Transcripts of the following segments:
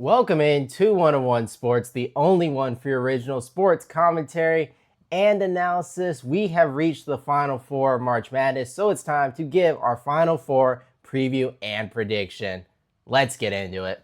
Welcome in to 101 Sports, the only one for your original sports commentary and analysis. We have reached the Final Four of March Madness, so it's time to give our Final Four preview and prediction. Let's get into it.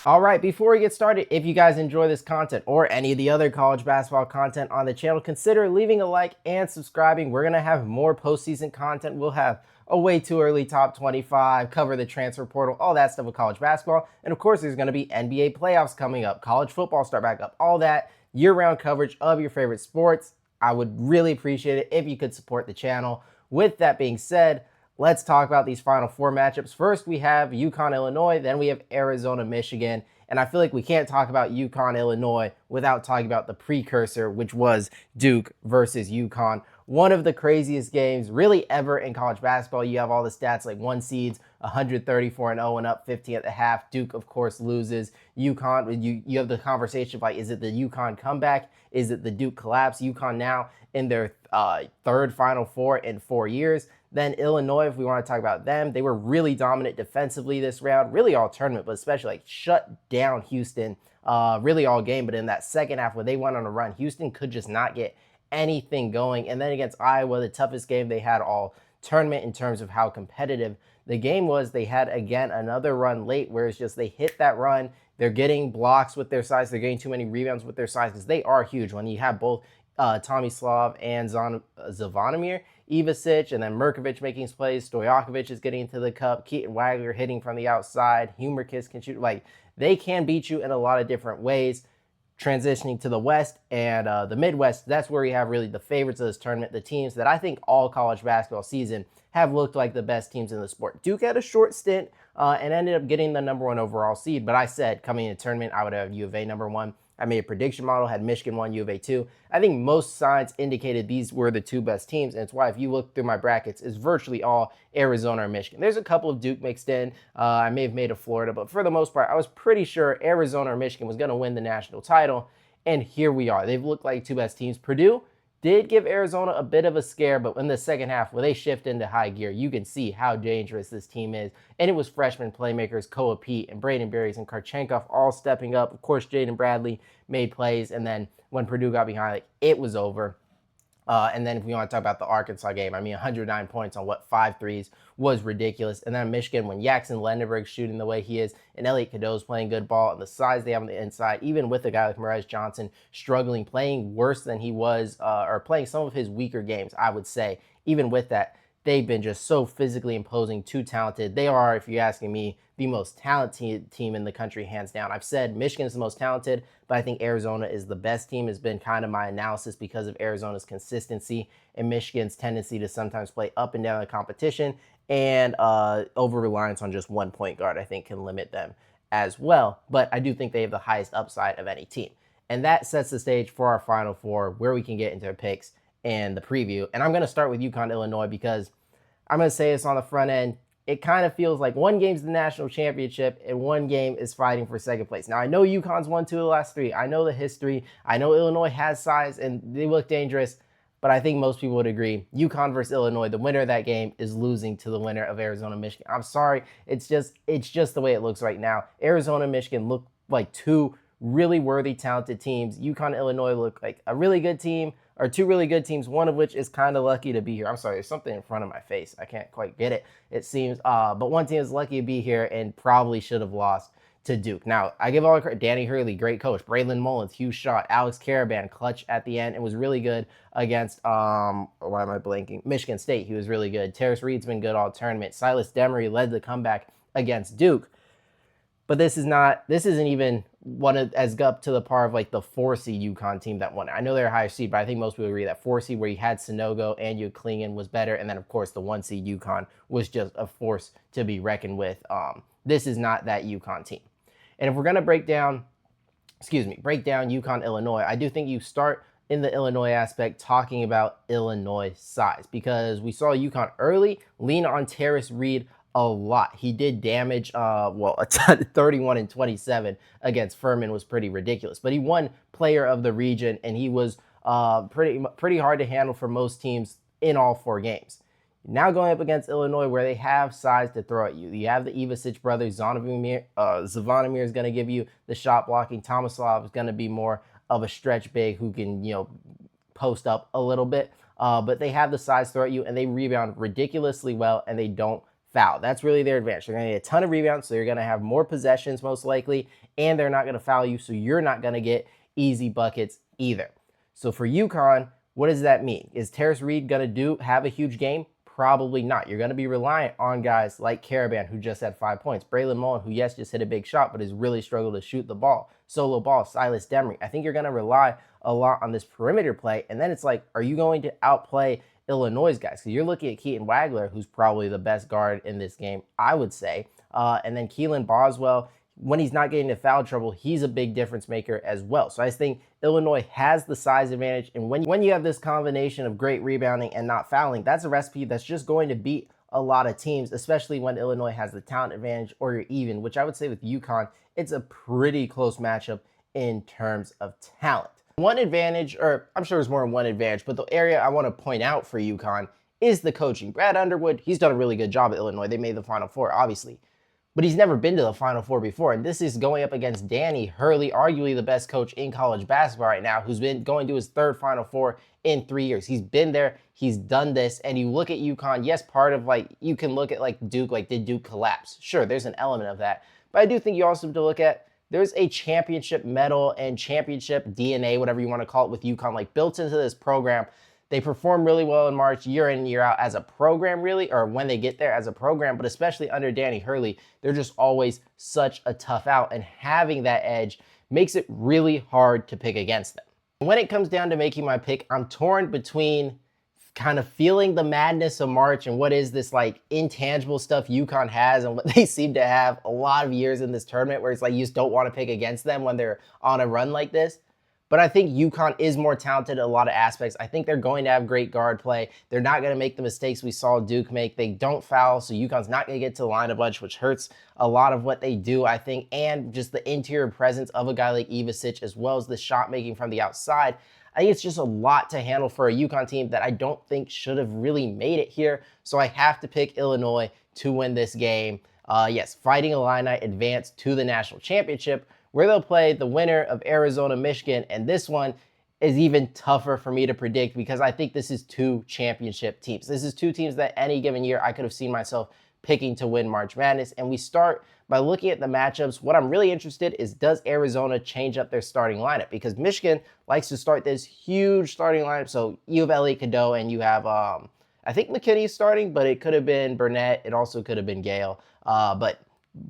All right, before we get started, if you guys enjoy this content or any of the other college basketball content on the channel, consider leaving a like and subscribing. We're going to have more postseason content. We'll have a way too early top 25, cover the transfer portal, all that stuff with college basketball. And of course, there's going to be NBA playoffs coming up, college football start back up, all that year-round coverage of your favorite sports. I would really appreciate it if you could support the channel. With that being said, let's talk about these Final Four matchups. First, we have UConn, Illinois. Then we have Arizona, Michigan. And I feel like we can't talk about UConn, Illinois without talking about the precursor, which was Duke versus UConn. One of the craziest games really ever in college basketball. You have all the stats like one seeds, 134-0 and up 50 at the half. Duke, of course, loses. UConn, you have the conversation of like, is it the UConn comeback? Is it the Duke collapse? UConn now in their third Final Four in 4 years. Then Illinois, if we want to talk about them, they were really dominant defensively this round, really all tournament, but especially like shut down Houston really all game. But in that second half where they went on a run, Houston could just not get anything going. And then against Iowa, the toughest game they had all tournament in terms of how competitive the game was. They had, again, another run late where it's just they hit that run. They're getting blocks with their size. They're getting too many rebounds with their size because they are huge. When you have both Tomislav and Zvonimir Ivisic, and then Merkovich making plays. Stojakovic is getting into the cup. Keaton Wagler hitting from the outside. Humerkis can shoot. Like, they can beat you in a lot of different ways. Transitioning to the West and the Midwest, that's where we have really the favorites of this tournament, the teams that I think all college basketball season have looked like the best teams in the sport. Duke had a short stint and ended up getting the number one overall seed, but I said coming into the tournament, I would have U of A number one. I made a prediction model, had Michigan 1, U of A 2. I think most signs indicated these were the two best teams, and it's why if you look through my brackets, it's virtually all Arizona or Michigan. There's a couple of Duke mixed in. I may have made a Florida, but for the most part, I was pretty sure Arizona or Michigan was going to win the national title, and here we are. They've looked like two best teams. Purdue did give Arizona a bit of a scare, but in the second half, where they shift into high gear, you can see how dangerous this team is. And it was freshman playmakers, Koa Pete and Braden Berries and Karchenkov all stepping up. Of course, Jaden Bradley made plays, and then when Purdue got behind, like, it was over. And then if we want to talk about the Arkansas game, I mean, 109 points on 5 threes was ridiculous. And then Michigan, when Jackson Lendenberg's shooting the way he is, and Elliot Cadeau's playing good ball, and the size they have on the inside, even with a guy like Morez Johnson struggling, playing worse than he was, or playing some of his weaker games, I would say, even with that, they've been just so physically imposing, too talented. They are, if you're asking me, the most talented team in the country, hands down. I've said Michigan is the most talented, but I think Arizona is the best team, has been kind of my analysis because of Arizona's consistency and Michigan's tendency to sometimes play up and down the competition, and over-reliance on just one point guard, I think, can limit them as well. But I do think they have the highest upside of any team. And that sets the stage for our Final Four, where we can get into our picks and the preview. And I'm going to start with UConn, Illinois, because I'm going to say this on the front end. It kind of feels like one game's the national championship and one game is fighting for second place. Now, I know UConn's won 2 of the last 3. I know the history. I know Illinois has size and they look dangerous, but I think most people would agree UConn versus Illinois, the winner of that game is losing to the winner of Arizona, Michigan. I'm sorry. It's just the way it looks right now. Arizona, Michigan look like two really worthy, talented teams. UConn, Illinois look like a really good team, or two really good teams, one of which is kind of lucky to be here. I'm sorry, there's something in front of my face. I can't quite get it, it seems. But one team is lucky to be here and probably should have lost to Duke. Now, I give all the credit. Danny Hurley, great coach. Braylon Mullins, huge shot. Alex Caravan, clutch at the end. It was really good against, why am I blanking? Michigan State, he was really good. Terrace Reed's been good all tournament. Silas Demery led the comeback against Duke. But this isn't even one of, as up to the par of like the 4 seed UConn team that won. I know they're a higher seed, but I think most people agree that 4 seed where you had Sonogo and you Klingon was better. And then, of course, the 1 seed UConn was just a force to be reckoned with. This is not that UConn team. And if we're going to break down UConn, Illinois, I do think you start in the Illinois aspect talking about Illinois size, because we saw UConn early lean on Terrace Reed a lot. He did damage, a ton, 31 and 27 against Furman was pretty ridiculous. But he won player of the region, and he was pretty hard to handle for most teams in all 4 games. Now going up against Illinois, where they have size to throw at you. You have the Ivisic brothers. Zvonimir is going to give you the shot blocking. Tomislav is going to be more of a stretch big who can, post up a little bit. But they have the size to throw at you, and they rebound ridiculously well, and they don't foul. That's really their advantage. They're going to get a ton of rebounds, so you're going to have more possessions most likely, and they're not going to foul you, so you're not going to get easy buckets either. So for UConn, what does that mean? Is Tarris Reed going to have a huge game? Probably not. You're going to be reliant on guys like Karaban, who just had 5 points. Braylon Mullen, who, yes, just hit a big shot, but has really struggled to shoot the ball. Solo ball, Silas Demery. I think you're going to rely a lot on this perimeter play. And then it's like, are you going to outplay Illinois' guys? Because you're looking at Keaton Wagler, who's probably the best guard in this game, I would say. And then Keelan Boswell, when he's not getting into foul trouble, he's a big difference maker as well. So I just think Illinois has the size advantage. And when you have this combination of great rebounding and not fouling, that's a recipe that's just going to beat a lot of teams, especially when Illinois has the talent advantage or you're even, which I would say with UConn, it's a pretty close matchup in terms of talent. One advantage, or I'm sure there's more than one advantage, but the area I want to point out for UConn is the coaching. Brad Underwood, he's done a really good job at Illinois. They made the Final Four, obviously. But he's never been to the Final Four before. And this is going up against Danny Hurley, arguably the best coach in college basketball right now, who's been going to his third Final Four in 3 years. He's been there. He's done this. And you look at UConn, yes, part of you can look at Duke, did Duke collapse? Sure, there's an element of that. But I do think you also have to look at, there's a championship medal and championship DNA, whatever you want to call it, with UConn, built into this program. They perform really well in March, year in, year out as a program, really, or when they get there as a program, but especially under Danny Hurley, they're just always such a tough out, and having that edge makes it really hard to pick against them. When it comes down to making my pick, I'm torn between kind of feeling the madness of March and what is this intangible stuff UConn has and what they seem to have a lot of years in this tournament where it's you just don't want to pick against them when they're on a run like this. But I think UConn is more talented in a lot of aspects. I think they're going to have great guard play. They're not going to make the mistakes we saw Duke make. They don't foul, so UConn's not going to get to the line a bunch, which hurts a lot of what they do, I think. And just the interior presence of a guy like Ivisic, as well as the shot making from the outside. I think it's just a lot to handle for a UConn team that I don't think should have really made it here. So I have to pick Illinois to win this game. Yes, Fighting Illini advance to the national championship, where they'll play the winner of Arizona, Michigan. And this one is even tougher for me to predict because I think this is two championship teams. This is two teams that any given year I could have seen myself picking to win March Madness. And we start by looking at the matchups. What I'm really interested is, does Arizona change up their starting lineup? Because Michigan likes to start this huge starting lineup. So you have Elliot Cadeau and you have, I think McKinney's starting, but it could have been Burnett. It also could have been Gale. But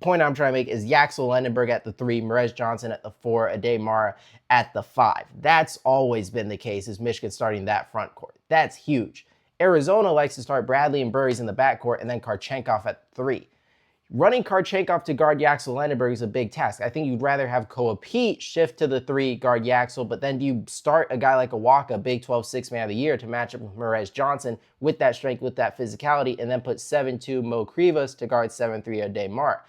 point I'm trying to make is Yaxel Lendenberg at the 3, Merez Johnson at the 4, Ade Mara at the 5. That's always been the case, is Michigan starting that front court. That's huge. Arizona likes to start Bradley and Burries in the backcourt and then Karchenkov at 3. Running Karchenkov to guard Yaxel Lendenberg is a big task. I think you'd rather have Koa Pete shift to the 3, guard Yaxel, but then do you start a guy like Awaka, Big 12 6 man of the year, to match up with Merez Johnson with that strength, with that physicality, and then put 7-2 Mo Krivas to guard 7-3 Ade Mara?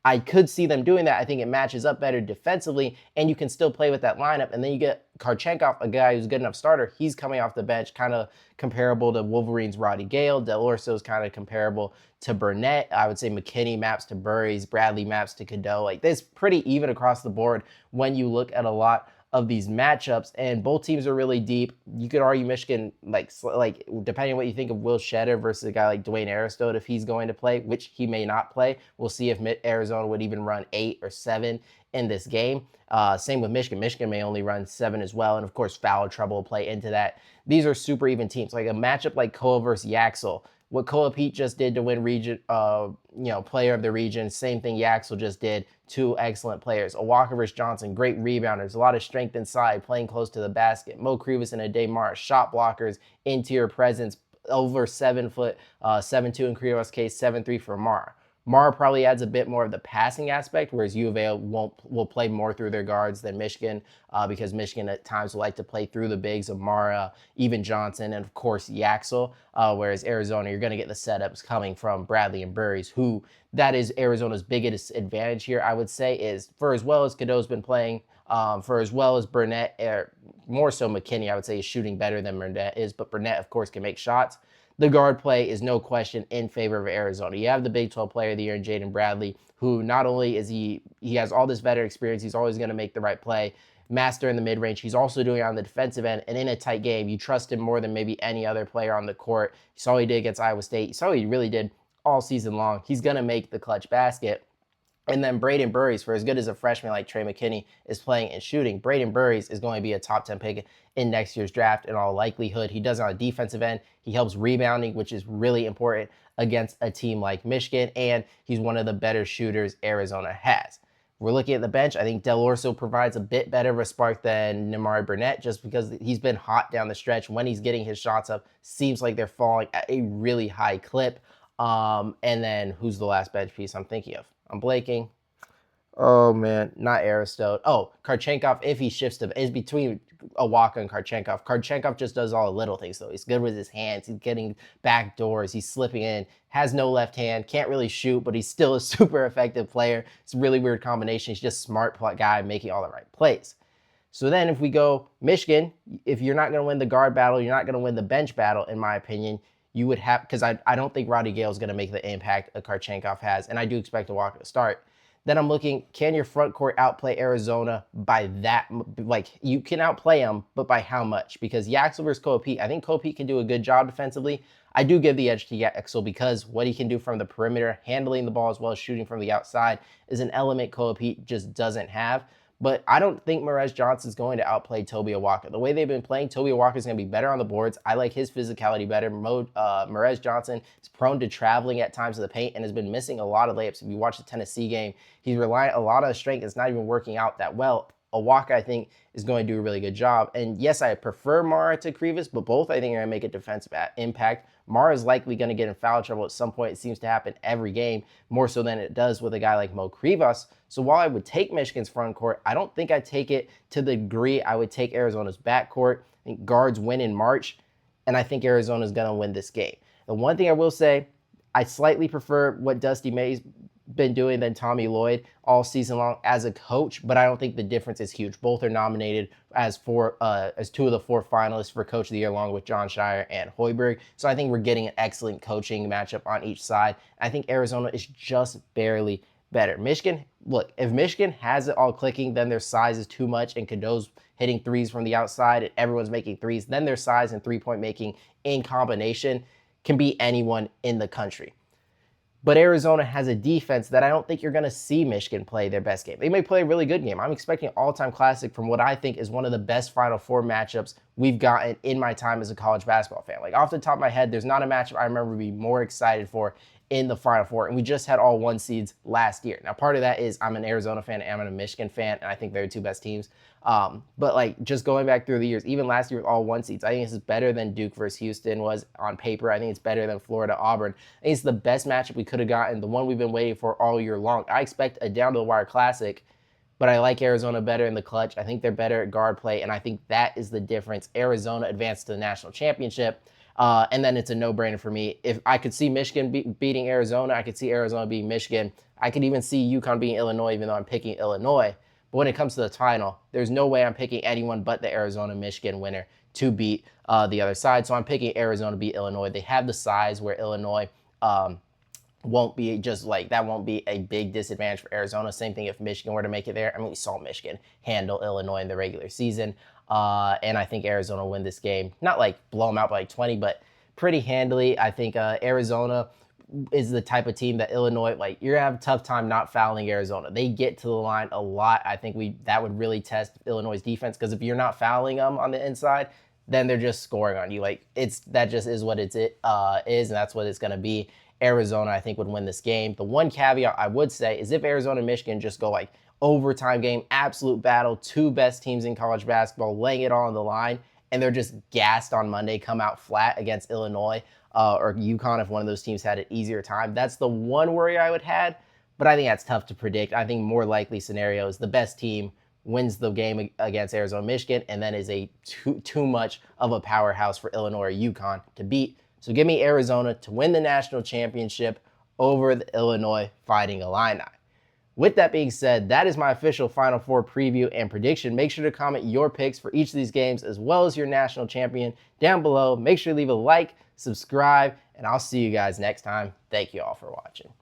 I could see them doing that. I think it matches up better defensively, and you can still play with that lineup. And then you get Karchenkov, a guy who's a good enough starter. He's coming off the bench, kind of comparable to Wolverines' Roddy Gale. Del Orso is kind of comparable to Burnett. I would say McKinney maps to Burries, Bradley maps to Cadeau. This pretty even across the board when you look at a lot of these matchups, and both teams are really deep. You could argue Michigan, depending on what you think of Will Shedder versus a guy like Dwayne Aristotle, if he's going to play, which he may not play. We'll see if Arizona would even run 8 or 7 in this game. Same with Michigan. Michigan may only run 7 as well, and of course foul trouble will play into that. These are super even teams. Like a matchup like Koa versus Yaxel, what Koa Pete just did to win region, player of the region, same thing Yaxel just did. 2 excellent players. Awaka versus Johnson, great rebounders, a lot of strength inside, playing close to the basket. Mo Krivas and Ade Mara, shot blockers, interior presence, over 7 foot, 7-2 in Krivas' case, 7-3 for Mara. Mara probably adds a bit more of the passing aspect, whereas U of A will play more through their guards than Michigan, because Michigan at times will like to play through the bigs of Mara, even Johnson, and of course Yaxel, whereas Arizona, you're going to get the setups coming from Bradley and Burries, who that is Arizona's biggest advantage here, I would say, is for as well as Cadeau's been playing, for as well as Burnett, more so McKinney, I would say, is shooting better than Burnett is, but Burnett, of course, can make shots. the guard play is no question in favor of Arizona. You have the Big 12 player of the year in Jaden Bradley, who not only is he has all this veteran experience, he's always going to make the right play, master in the mid-range. He's also doing it on the defensive end, and in a tight game, you trust him more than maybe any other player on the court. You saw what he did against Iowa State. You saw what he really did all season long. He's going to make the clutch basket. And then Braden Burries, for as good as a freshman like Trey McKinney is playing and shooting, Braden Burries is going to be a top 10 pick in next year's draft in all likelihood. He does it on a defensive end. He helps rebounding, which is really important against a team like Michigan, and he's one of the better shooters Arizona has. We're looking at the bench. I think Del Orso provides a bit better of a spark than Nimari Burnett just because he's been hot down the stretch. When he's getting his shots up, seems like they're falling at a really high clip. And then who's the last bench piece I'm thinking of? I'm blanking. Oh, man, not Aristote. Oh, Karchenkov, if he shifts to, is between Awaka and Karchenkov. Karchenkov just does all the little things, though. He's good with his hands. He's getting back doors. He's slipping in, has no left hand, can't really shoot, but he's still a super effective player. It's a really weird combination. He's just a smart guy making all the right plays. So then if we go Michigan, if you're not going to win the guard battle, you're not going to win the bench battle, in my opinion, you would have, because I don't think Roddy Gale is going to make the impact that Karchenkov has, and I do expect Awaka to start. Then I'm looking, can your front court outplay Arizona by that? Like, you can outplay them, but by how much? Because Yaxel versus Koa Pete, I think Koa Pete can do a good job defensively. I do give the edge to Yaxel because what he can do from the perimeter, handling the ball as well as shooting from the outside, is an element Koa Pete just doesn't have. But I don't think Morez Johnson is going to outplay Toby Awaka. The way they've been playing, Toby Awaka is going to be better on the boards. I like his physicality better. Morez Johnson is prone to traveling at times in the paint and has been missing a lot of layups. If you watch the Tennessee game, he's relying a lot on his strength. It's not even working out that well. Awaka, I think, is going to do a really good job. And yes, I prefer Mara to Krivas, but both I think are going to make a defensive impact. Mara is likely going to get in foul trouble at some point. It seems to happen every game, more so than it does with a guy like Mo Krivas. So while I would take Michigan's front court, I don't think I'd take it to the degree I would take Arizona's backcourt. I think guards win in March, and I think Arizona's going to win this game. The one thing I will say, I slightly prefer what Dusty May's been doing than Tommy Lloyd all season long as a coach, but I don't think the difference is huge. Both are nominated as two of the 4 finalists for Coach of the Year, along with Jon Scheyer and Hoiberg. So I think we're getting an excellent coaching matchup on each side. I think Arizona is just barely better. Michigan, look, if Michigan has it all clicking, then their size is too much, and Cadeau's hitting threes from the outside, and everyone's making threes, then their size and three-point making in combination can beat anyone in the country. But Arizona has a defense that I don't think you're going to see Michigan play their best game. They may play a really good game. I'm expecting an all-time classic from what I think is one of the best Final Four matchups we've gotten in my time as a college basketball fan. Like, off the top of my head, there's not a matchup I remember being more excited for in the Final Four, and we just had all 1 seeds last year. Now, part of that is I'm an Arizona fan and I'm a Michigan fan, and I think they're the 2 best teams. But like, just going back through the years, even last year with all 1 seeds, I think this is better than Duke versus Houston was on paper. I think it's better than Florida Auburn. I think it's the best matchup we could have gotten, the one we've been waiting for all year long. I expect a down-to-the-wire classic, but I like Arizona better in the clutch. I think they're better at guard play, and I think that is the difference. Arizona advanced to the national championship. And then it's a no-brainer for me. If I could see Michigan beating Arizona, I could see Arizona beating Michigan. I could even see UConn beating Illinois, even though I'm picking Illinois. But when it comes to the final, there's no way I'm picking anyone but the Arizona-Michigan winner to beat the other side. So I'm picking Arizona to beat Illinois. They have the size where Illinois won't be just like, that won't be a big disadvantage for Arizona. Same thing if Michigan were to make it there. I mean, we saw Michigan handle Illinois in the regular season. And I think Arizona will win this game. Not like blow them out by like 20, but pretty handily. I think Arizona is the type of team that Illinois, like, you're going to have a tough time not fouling Arizona. They get to the line a lot. I think that would really test Illinois' defense, because if you're not fouling them on the inside, then they're just scoring on you. Like, that just is what it is, and that's what it's going to be. Arizona, I think, would win this game. The one caveat I would say is if Arizona and Michigan just go like overtime game, absolute battle, 2 best teams in college basketball, laying it all on the line, and they're just gassed on Monday, come out flat against Illinois or UConn if one of those teams had an easier time. That's the one worry I would have, but I think that's tough to predict. I think more likely scenario is the best team wins the game against Arizona, Michigan, and then is a too much of a powerhouse for Illinois or UConn to beat. So give me Arizona to win the national championship over the Illinois Fighting Illini. With that being said, that is my official Final Four preview and prediction. Make sure to comment your picks for each of these games as well as your national champion down below. Make sure to leave a like, subscribe, and I'll see you guys next time. Thank you all for watching.